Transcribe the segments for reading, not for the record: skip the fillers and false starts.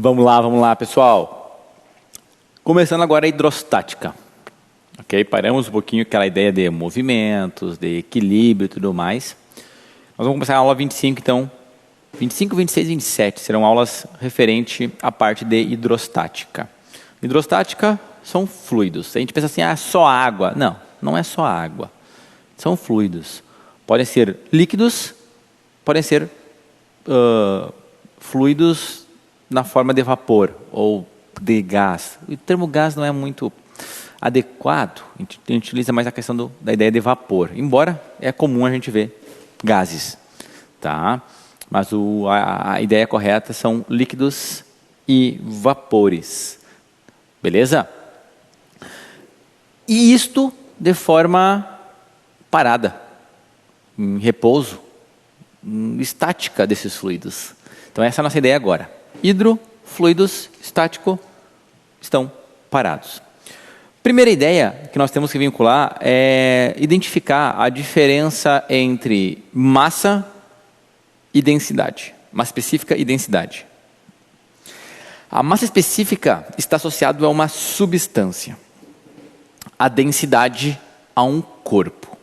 Vamos lá, pessoal. Começando agora a hidrostática. Ok? Paramos um pouquinho aquela ideia de movimentos, de equilíbrio e tudo mais. Nós vamos começar a aula 25, então. 25, 26 e 27 serão aulas referente à parte de hidrostática. Hidrostática são fluidos. A gente pensa assim, só água. Não, não é só água. São fluidos. Podem ser líquidos, podem ser fluidos na forma de vapor ou de gás. O termo gás não é muito adequado. A gente utiliza mais a questão da ideia de vapor. Embora é comum a gente ver gases. Tá? Mas a ideia correta são líquidos e vapores. Beleza? E isto de forma parada, em repouso, estática desses fluidos. Então essa é a nossa ideia agora. Hidro, fluidos, estático, estão parados. Primeira ideia que nós temos que vincular é identificar a diferença entre massa e densidade. Massa específica e densidade. A massa específica está associada a uma substância. A densidade a um corpo.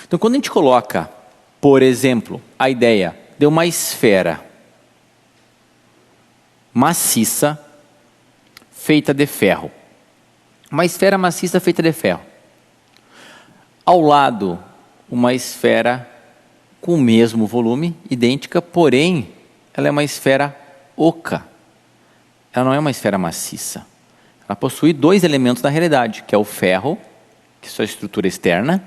Então, quando a gente coloca, por exemplo, a ideia de uma esfera maciça feita de ferro. Uma esfera maciça feita de ferro. Ao lado, uma esfera com o mesmo volume, idêntica, porém, ela é uma esfera oca. Ela não é uma esfera maciça. Ela possui dois elementos na realidade, que é o ferro, que é sua estrutura externa,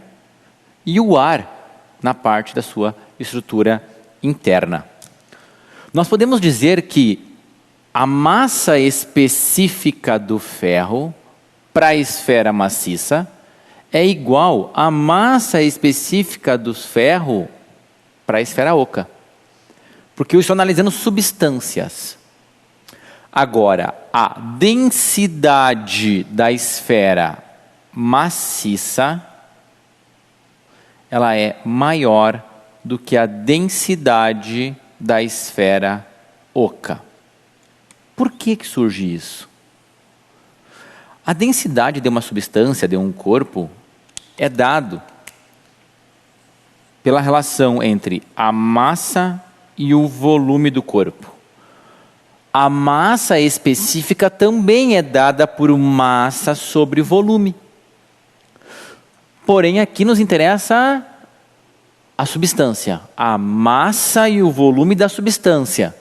e o ar, na parte da sua estrutura interna. Nós podemos dizer que a massa específica do ferro para a esfera maciça é igual à massa específica do ferro para a esfera oca. Porque eu estou analisando substâncias. Agora, a densidade da esfera maciça, ela é maior do que a densidade da esfera oca. Por que surge isso? A densidade de uma substância, de um corpo, é dado pela relação entre a massa e o volume do corpo. A massa específica também é dada por massa sobre volume. Porém, aqui nos interessa a substância, a massa e o volume da substância.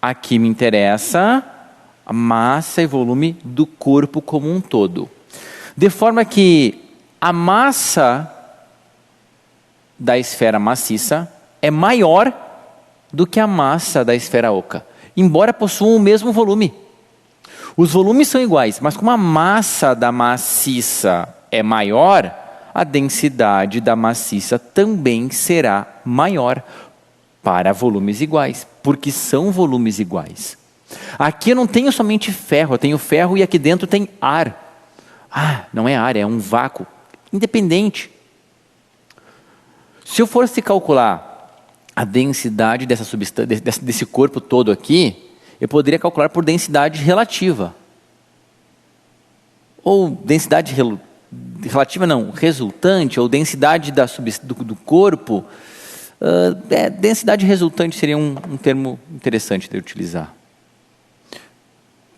Aqui me interessa a massa e volume do corpo como um todo. De forma que a massa da esfera maciça é maior do que a massa da esfera oca, embora possuam o mesmo volume. Os volumes são iguais, mas como a massa da maciça é maior, a densidade da maciça também será maior para volumes iguais, porque são volumes iguais. Aqui eu não tenho somente ferro, eu tenho ferro e aqui dentro tem ar. Não é ar, é um vácuo independente. Se eu fosse calcular a densidade dessa substância, desse corpo todo aqui, eu poderia calcular por densidade relativa. Ou densidade relativa não, resultante, ou densidade do corpo. Densidade resultante seria um termo interessante de utilizar.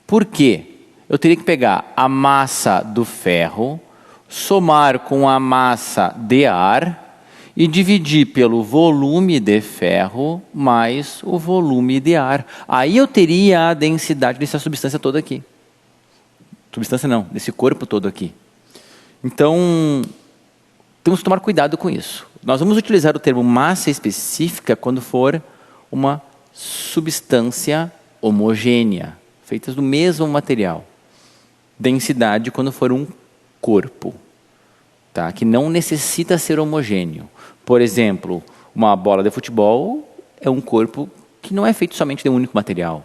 Por quê? Eu teria que pegar a massa do ferro, somar com a massa de ar e dividir pelo volume de ferro mais o volume de ar. Aí eu teria a densidade dessa substância toda aqui. Substância não, desse corpo todo aqui. Então, temos que tomar cuidado com isso. Nós vamos utilizar o termo massa específica quando for uma substância homogênea, feita do mesmo material. Densidade quando for um corpo, tá? Que não necessita ser homogêneo. Por exemplo, uma bola de futebol é um corpo que não é feito somente de um único material.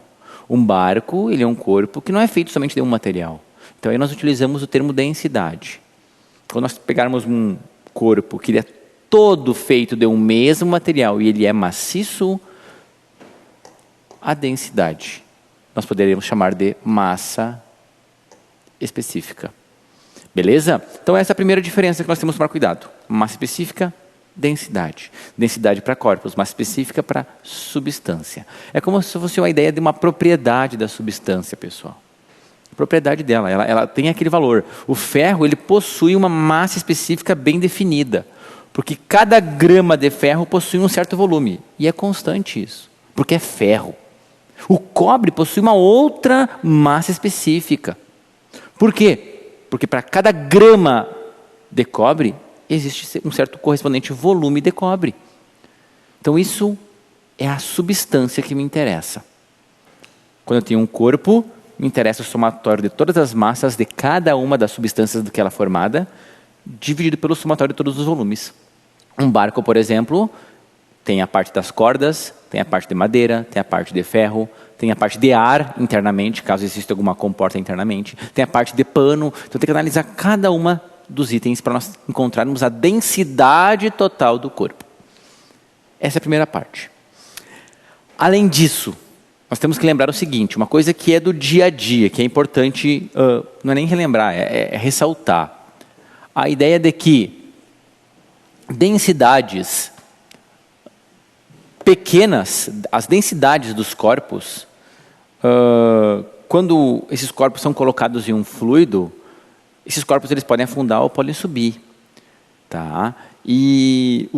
Um barco, ele é um corpo que não é feito somente de um material. Então aí nós utilizamos o termo densidade. Quando nós pegarmos um corpo que ele é todo feito de um mesmo material e ele é maciço, a densidade nós poderíamos chamar de massa específica. Beleza? Então essa é a primeira diferença que nós temos que tomar cuidado. Massa específica, densidade. Densidade para corpos, massa específica para substância. É como se fosse uma ideia de uma propriedade da substância, pessoal. A propriedade dela, ela tem aquele valor. O ferro, ele possui uma massa específica bem definida. Porque cada grama de ferro possui um certo volume. E é constante isso, porque é ferro. O cobre possui uma outra massa específica. Por quê? Porque para cada grama de cobre, existe um certo correspondente volume de cobre. Então isso é a substância que me interessa. Quando eu tenho um corpo, me interessa o somatório de todas as massas de cada uma das substâncias do que ela é formada, dividido pelo somatório de todos os volumes. Um barco, por exemplo, tem a parte das cordas, tem a parte de madeira, tem a parte de ferro, tem a parte de ar internamente, caso exista alguma comporta internamente, tem a parte de pano. Então tem que analisar cada uma dos itens para nós encontrarmos a densidade total do corpo. Essa é a primeira parte. Além disso, nós temos que lembrar o seguinte, uma coisa que é do dia a dia, que é importante, não é nem relembrar, é ressaltar. A ideia de que densidades pequenas, as densidades dos corpos, quando esses corpos são colocados em um fluido, esses corpos eles podem afundar ou podem subir. Tá? E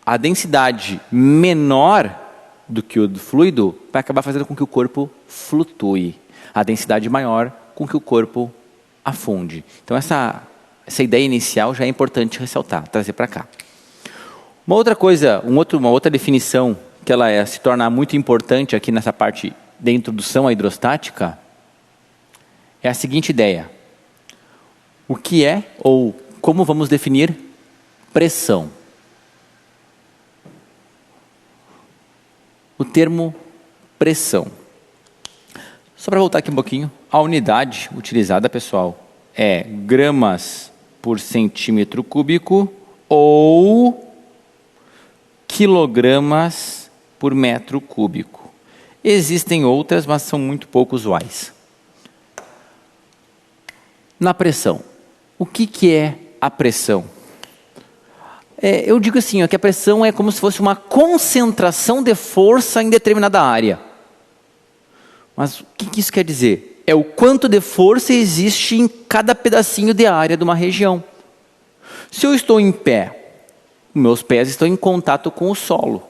a densidade menor do que o do fluido vai acabar fazendo com que o corpo flutue. A densidade maior com que o corpo afunde. Então essa ideia inicial já é importante ressaltar, trazer para cá. Uma outra coisa, uma outra definição que ela se torna muito importante aqui nessa parte da introdução à hidrostática é a seguinte ideia. O que é ou como vamos definir pressão? O termo pressão. Só para voltar aqui um pouquinho, a unidade utilizada, pessoal, é gramas por centímetro cúbico ou quilogramas por metro cúbico. Existem outras, mas são muito pouco usuais. Na pressão. O que é a pressão? Eu digo assim, que a pressão é como se fosse uma concentração de força em determinada área. Mas o que isso quer dizer? É o quanto de força existe em cada pedacinho de área de uma região. Se eu estou em pé, meus pés estão em contato com o solo.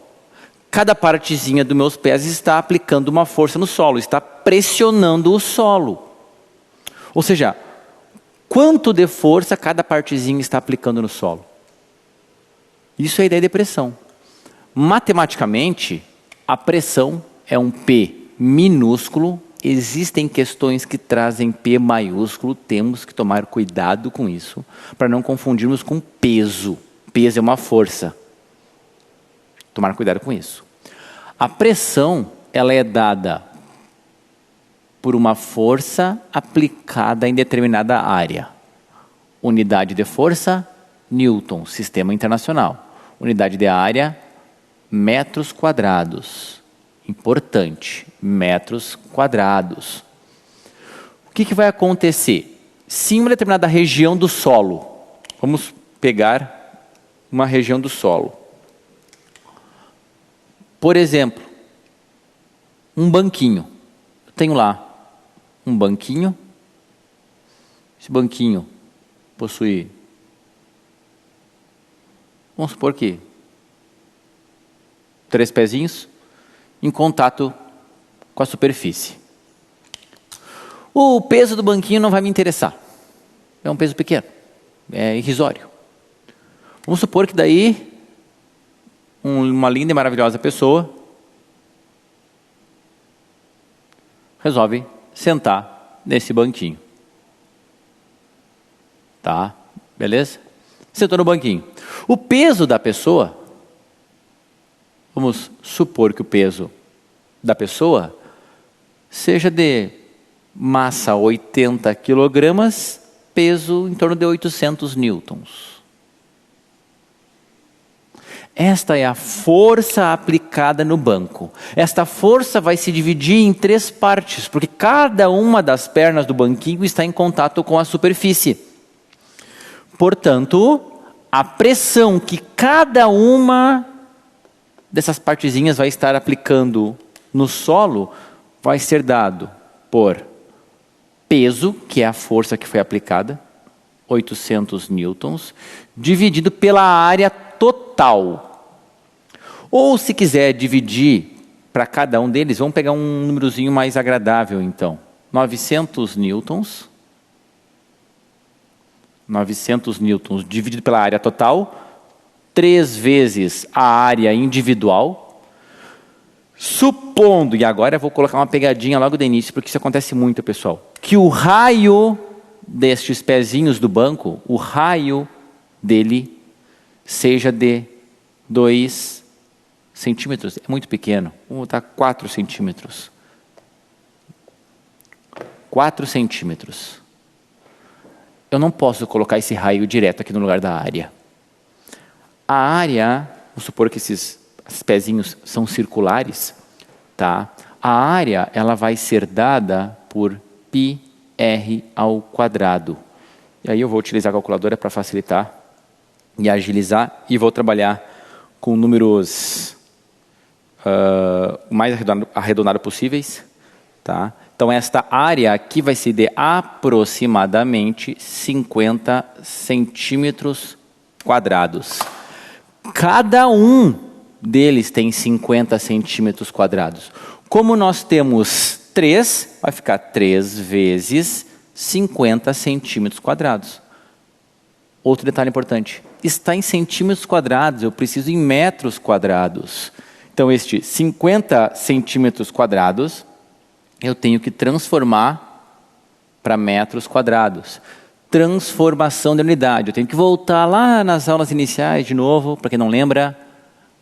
Cada partezinha dos meus pés está aplicando uma força no solo, está pressionando o solo. Ou seja, quanto de força cada partezinha está aplicando no solo? Isso é a ideia de pressão. Matematicamente, a pressão é um P minúsculo. Existem questões que trazem P maiúsculo, temos que tomar cuidado com isso, para não confundirmos com peso. Peso é uma força. Tomar cuidado com isso. A pressão, ela é dada por uma força aplicada em determinada área. Unidade de força, Newton, sistema internacional. Unidade de área, metros quadrados. Importante, metros quadrados. O que vai acontecer? Se em uma determinada região do solo, vamos pegar uma região do solo. Por exemplo, um banquinho. Eu tenho lá um banquinho. Esse banquinho possui, vamos supor que 3 pezinhos em contato com a superfície. O peso do banquinho não vai me interessar. É um peso pequeno, é irrisório. Vamos supor que daí uma linda e maravilhosa pessoa resolve sentar nesse banquinho. Tá? Beleza? Sentou no banquinho. O peso da pessoa, vamos supor que o peso da pessoa seja de massa 80 quilogramas, peso em torno de 800 newtons. Esta é a força aplicada no banco. Esta força vai se dividir em 3 partes, porque cada uma das pernas do banquinho está em contato com a superfície. Portanto, a pressão que cada uma dessas partezinhas vai estar aplicando no solo vai ser dado por peso, que é a força que foi aplicada, 800 newtons, dividido pela área total. Ou se quiser dividir para cada um deles, vamos pegar um númerozinho mais agradável então. 900 newtons. 900 newtons dividido pela área total, 3 vezes a área individual. Supondo, e agora eu vou colocar uma pegadinha logo do início, porque isso acontece muito, pessoal, que o raio destes pezinhos do banco, o raio dele seja de 2 centímetros. É muito pequeno. Vamos botar 4 centímetros. 4 centímetros. Eu não posso colocar esse raio direto aqui no lugar da área. A área, vamos supor que esses pezinhos são circulares, tá? A área, ela vai ser dada por πr ao quadrado. E aí eu vou utilizar a calculadora para facilitar e agilizar, e vou trabalhar com números mais arredondados possíveis, tá? Então esta área aqui vai ser de aproximadamente 50 centímetros quadrados. Cada um deles tem 50 centímetros quadrados. Como nós temos 3, vai ficar 3 vezes 50 centímetros quadrados. Outro detalhe importante, está em centímetros quadrados, eu preciso em metros quadrados. Então este 50 centímetros quadrados, eu tenho que transformar para metros quadrados. Transformação de unidade. Eu tenho que voltar lá nas aulas iniciais de novo, para quem não lembra.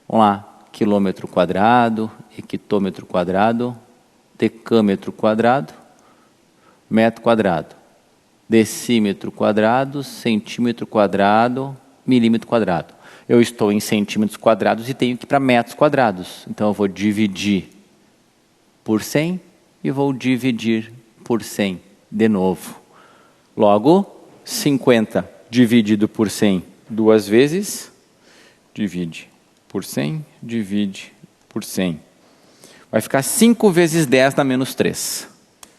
Vamos lá. Quilômetro quadrado, hectômetro quadrado, decâmetro quadrado, metro quadrado, decímetro quadrado, centímetro quadrado, milímetro quadrado. Eu estou em centímetros quadrados e tenho que ir para metros quadrados. Então eu vou dividir por 100 e vou dividir por 100 de novo. Logo, 50 dividido por 100 2 vezes, divide por 100, divide por 100. Vai ficar 5 vezes 10 dá menos 3.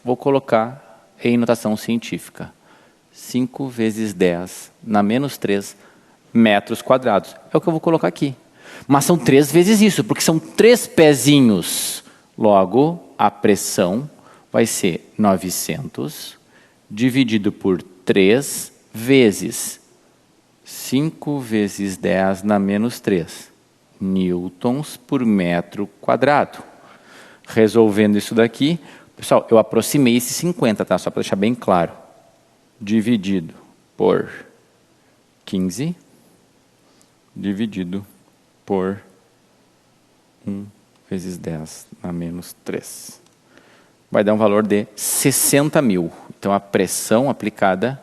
Vou colocar em notação científica. 5 vezes 10 na menos 3 metros quadrados. É o que eu vou colocar aqui. Mas são 3 vezes isso, porque são 3 pezinhos. Logo, a pressão vai ser 900 dividido por 3 vezes 5 vezes 10 na menos 3. Newtons por metro quadrado. Resolvendo isso daqui, pessoal, eu aproximei esse 50, tá? Só para deixar bem claro. Dividido por 15, dividido por 1 vezes 10 na menos 3. Vai dar um valor de 60 mil. Então, a pressão aplicada,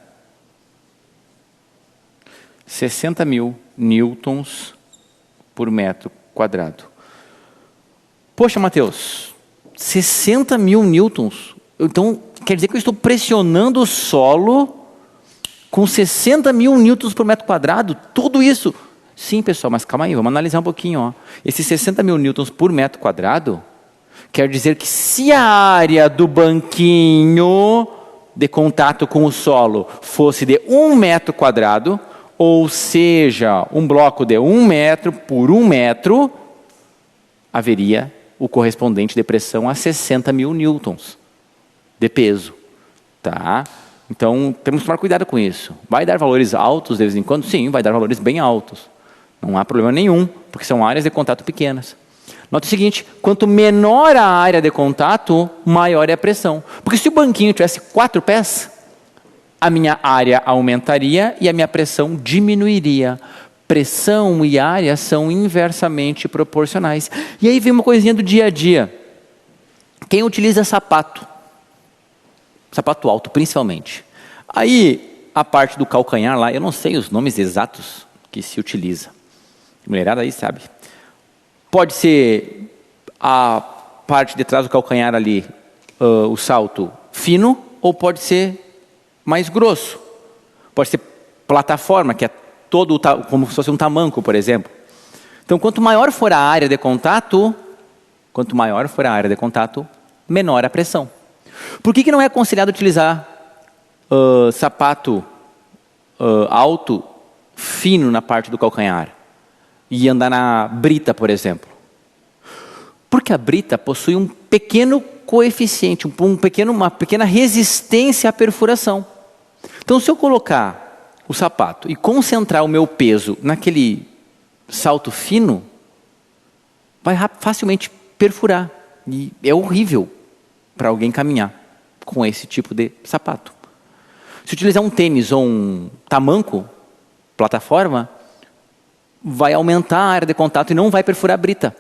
60 mil newtons por metro quadrado. Poxa, Mateus, 60 mil newtons? Então, quer dizer que eu estou pressionando o solo com 60 mil newtons por metro quadrado? Tudo isso? Sim, pessoal, mas calma aí, vamos analisar um pouquinho. Ó. Esses 60 mil newtons por metro quadrado, quer dizer que se a área do banquinho de contato com o solo fosse de 1 metro quadrado, ou seja, um bloco de 1 metro por 1 metro, haveria o correspondente de pressão a 60 mil newtons de peso. Tá? Então, temos que tomar cuidado com isso. Vai dar valores altos de vez em quando? Sim, vai dar valores bem altos. Não há problema nenhum, porque são áreas de contato pequenas. Nota o seguinte, quanto menor a área de contato, maior é a pressão. Porque se o banquinho tivesse 4 pés, a minha área aumentaria e a minha pressão diminuiria. Pressão e área são inversamente proporcionais. E aí vem uma coisinha do dia a dia. Quem utiliza sapato? Sapato alto, principalmente. Aí, a parte do calcanhar lá, eu não sei os nomes exatos que se utiliza. Mulherada aí sabe. Pode ser a parte de trás do calcanhar ali, o salto fino, ou pode ser mais grosso. Pode ser plataforma, que é todo como se fosse um tamanco, por exemplo. Então, quanto maior for a área de contato, menor a pressão. Por que não é aconselhado utilizar sapato alto, fino na parte do calcanhar e andar na brita, por exemplo? Porque a brita possui um pequeno coeficiente, uma pequena resistência à perfuração. Então, se eu colocar o sapato e concentrar o meu peso naquele salto fino, vai facilmente perfurar. E é horrível para alguém caminhar com esse tipo de sapato. Se utilizar um tênis ou um tamanco, plataforma, vai aumentar a área de contato e não vai perfurar a brita.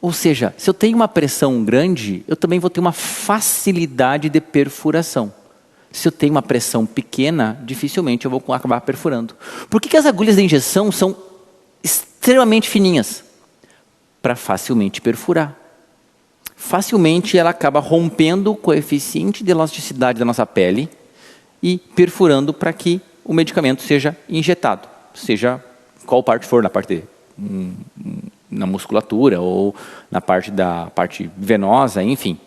Ou seja, se eu tenho uma pressão grande, eu também vou ter uma facilidade de perfuração. Se eu tenho uma pressão pequena, dificilmente eu vou acabar perfurando. Por que as agulhas de injeção são extremamente fininhas? Para facilmente perfurar. Facilmente ela acaba rompendo o coeficiente de elasticidade da nossa pele e perfurando para que o medicamento seja injetado. Seja qual parte for, na parte na musculatura ou na parte da parte venosa, enfim.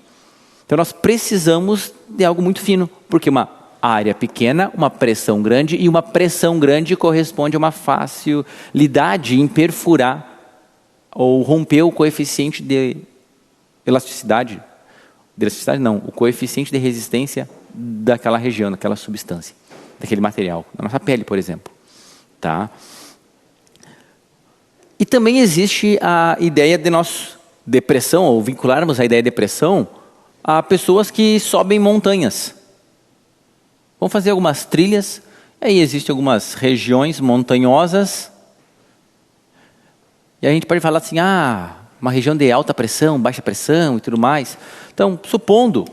Então nós precisamos de algo muito fino, porque uma área pequena, uma pressão grande, e uma pressão grande corresponde a uma facilidade em perfurar ou romper o coeficiente de elasticidade. De elasticidade não, o coeficiente de resistência daquela região, daquela substância, daquele material, na nossa pele, por exemplo. Tá? E também existe a ideia de nós, depressão, ou vincularmos a ideia de depressão a pessoas que sobem montanhas. Vão fazer algumas trilhas, e aí existem algumas regiões montanhosas, e a gente pode falar assim, uma região de alta pressão, baixa pressão e tudo mais. Então, supondo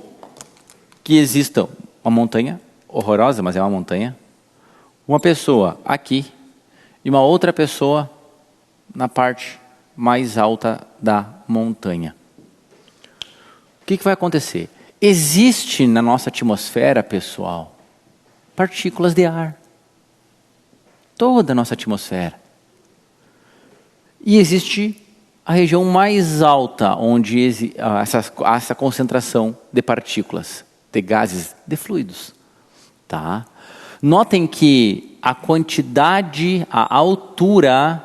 que exista uma montanha, horrorosa, mas é uma montanha, uma pessoa aqui, e uma outra pessoa na parte mais alta da montanha. O que vai acontecer? Existe na nossa atmosfera, pessoal, partículas de ar. Toda a nossa atmosfera. E existe a região mais alta, onde essa concentração de partículas, de gases, de fluidos. Tá? Notem que a quantidade, a altura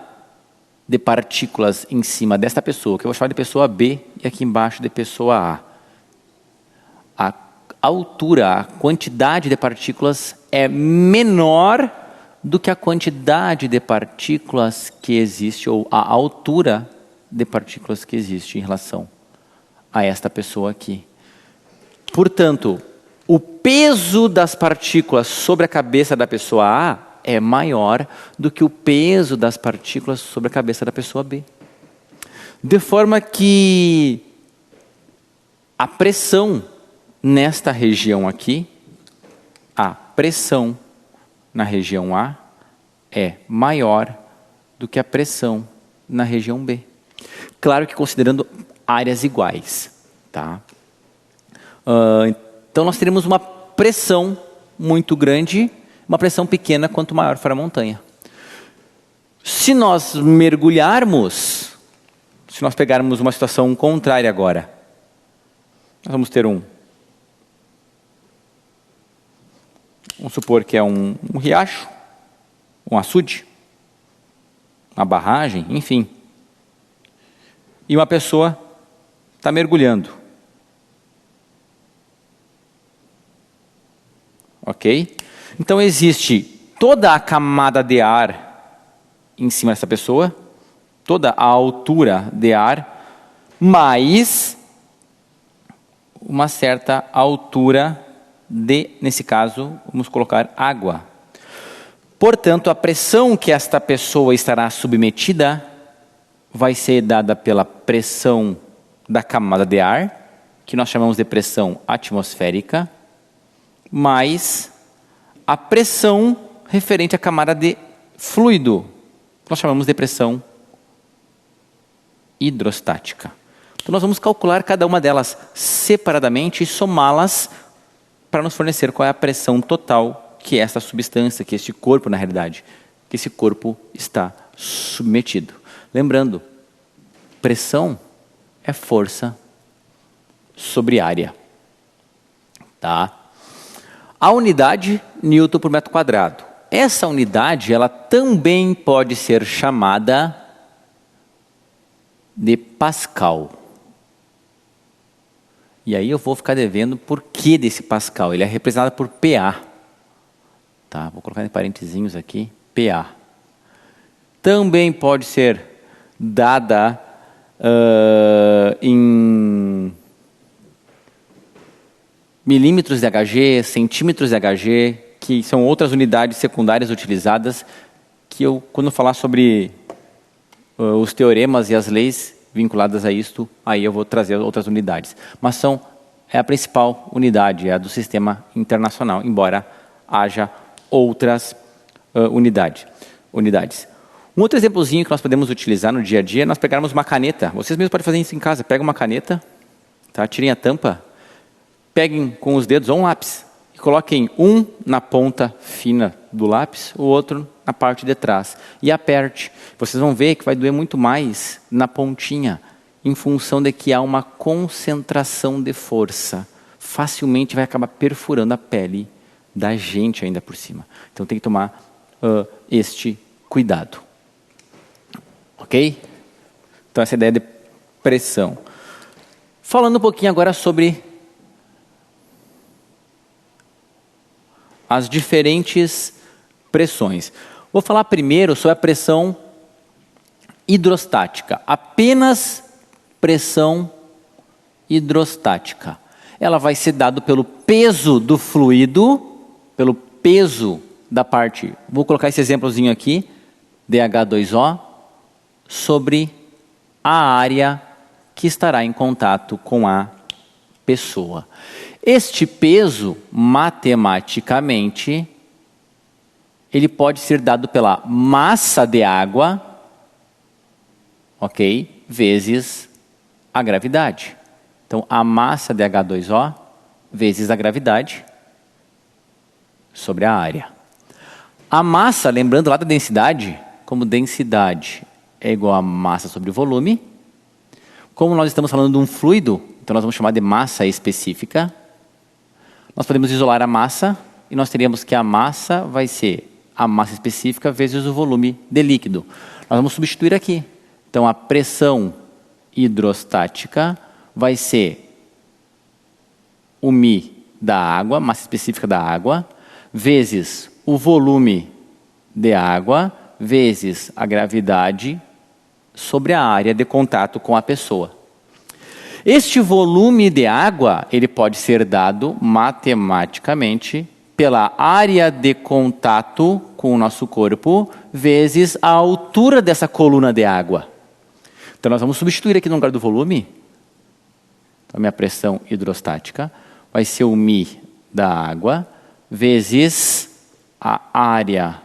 de partículas em cima desta pessoa, que eu vou chamar de pessoa B, e aqui embaixo de pessoa A. A altura, a quantidade de partículas é menor do que a quantidade de partículas que existe, ou a altura de partículas que existe em relação a esta pessoa aqui. Portanto, o peso das partículas sobre a cabeça da pessoa A é maior do que o peso das partículas sobre a cabeça da pessoa B. De forma que a pressão nesta região aqui, a pressão na região A é maior do que a pressão na região B. Claro que considerando áreas iguais. Tá? Então nós teremos uma pressão muito grande, uma pressão pequena quanto maior for a montanha. Se nós mergulharmos, se nós pegarmos uma situação contrária agora, nós vamos ter vamos supor que é um riacho, um açude, uma barragem, enfim. E uma pessoa está mergulhando. Ok? Então existe toda a camada de ar em cima dessa pessoa, toda a altura de ar, mais uma certa altura nesse caso, vamos colocar água. Portanto, a pressão que esta pessoa estará submetida vai ser dada pela pressão da camada de ar, que nós chamamos de pressão atmosférica, mais a pressão referente à camada de fluido, nós chamamos de pressão hidrostática. Então nós vamos calcular cada uma delas separadamente e somá-las para nos fornecer qual é a pressão total que essa substância, que este corpo, na realidade, que esse corpo está submetido. Lembrando, pressão é força sobre área. Tá? A unidade, Newton por metro quadrado. Essa unidade, ela também pode ser chamada de Pascal. E aí eu vou ficar devendo por que desse Pascal. Ele é representado por PA. Tá? Vou colocar em parentezinhos aqui, PA. Também pode ser dada em milímetros de Hg, centímetros de Hg, que são outras unidades secundárias utilizadas, que eu, quando falar sobre os teoremas e as leis vinculadas a isto, aí eu vou trazer outras unidades. Mas é a principal unidade, é a do sistema internacional, embora haja outras unidades. Um outro exemplozinho que nós podemos utilizar no dia a dia é nós pegarmos uma caneta. Vocês mesmos podem fazer isso em casa. Pega uma caneta, tá? Tirem a tampa, peguem com os dedos ou um lápis e coloquem um na ponta fina do lápis, o outro na parte de trás. E aperte. Vocês vão ver que vai doer muito mais na pontinha, em função de que há uma concentração de força. Facilmente vai acabar perfurando a pele da gente ainda por cima. Então tem que tomar este cuidado. Ok? Então essa é a ideia de pressão. Falando um pouquinho agora sobre as diferentes pressões. Vou falar primeiro sobre a pressão hidrostática. Apenas pressão hidrostática. Ela vai ser dada pelo peso do fluido, pelo peso da parte. Vou colocar esse exemplozinho aqui, DH2O, sobre a área que estará em contato com a pessoa. Este peso, matematicamente, ele pode ser dado pela massa de água, ok, vezes a gravidade. Então, a massa de H2O vezes a gravidade sobre a área. A massa, lembrando lá da densidade, como densidade é igual a massa sobre volume. Como nós estamos falando de um fluido, então nós vamos chamar de massa específica. Nós podemos isolar a massa e nós teríamos que a massa vai ser a massa específica vezes o volume de líquido. Nós vamos substituir aqui. Então a pressão hidrostática vai ser o μ da água, massa específica da água, vezes o volume de água, vezes a gravidade sobre a área de contato com a pessoa. Este volume de água, ele pode ser dado matematicamente pela área de contato com o nosso corpo, vezes a altura dessa coluna de água. Então nós vamos substituir aqui no lugar do volume. Então a minha pressão hidrostática vai ser o μ da água, vezes a área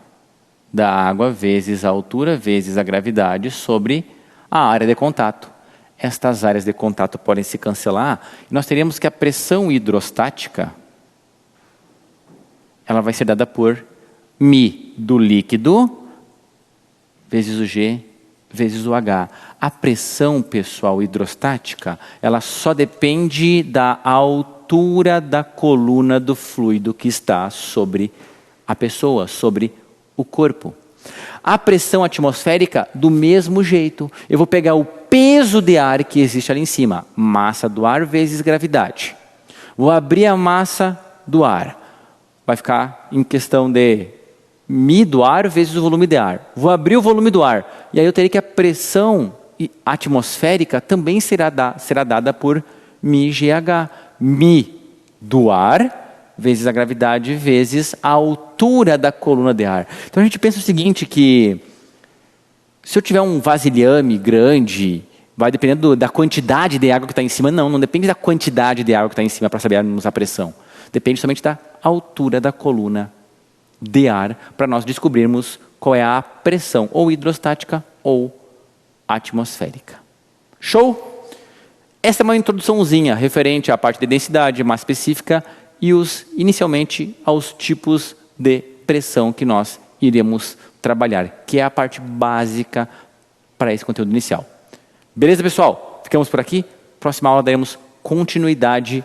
da água, vezes a altura, vezes a gravidade sobre a área de contato. Estas áreas de contato podem se cancelar. E nós teríamos que a pressão hidrostática, ela vai ser dada por μ do líquido, vezes o G, vezes o H. A pressão, pessoal, hidrostática, ela só depende da altura da coluna do fluido que está sobre a pessoa, sobre o corpo. A pressão atmosférica, do mesmo jeito. Eu vou pegar o peso de ar que existe ali em cima, massa do ar vezes gravidade. Vou abrir a massa do ar. Vai ficar em questão de μ do ar vezes o volume de ar. Vou abrir o volume do ar. E aí eu teria que a pressão atmosférica também será dada por μgH. μ do ar vezes a gravidade, vezes a altura da coluna de ar. Então a gente pensa o seguinte, que se eu tiver um vasilhame grande, vai dependendo da quantidade de água que está em cima. Não depende da quantidade de água que está em cima para sabermos a pressão. Depende somente da altura da coluna de ar, para nós descobrirmos qual é a pressão, ou hidrostática ou atmosférica. Show? Essa é uma introduçãozinha referente à parte de densidade mais específica e inicialmente aos tipos de pressão que nós iremos trabalhar, que é a parte básica para esse conteúdo inicial. Beleza, pessoal? Ficamos por aqui. Próxima aula daremos continuidade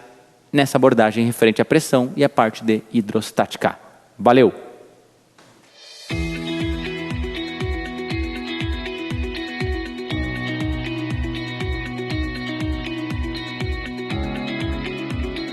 nessa abordagem referente à pressão e à parte de hidrostática. Valeu!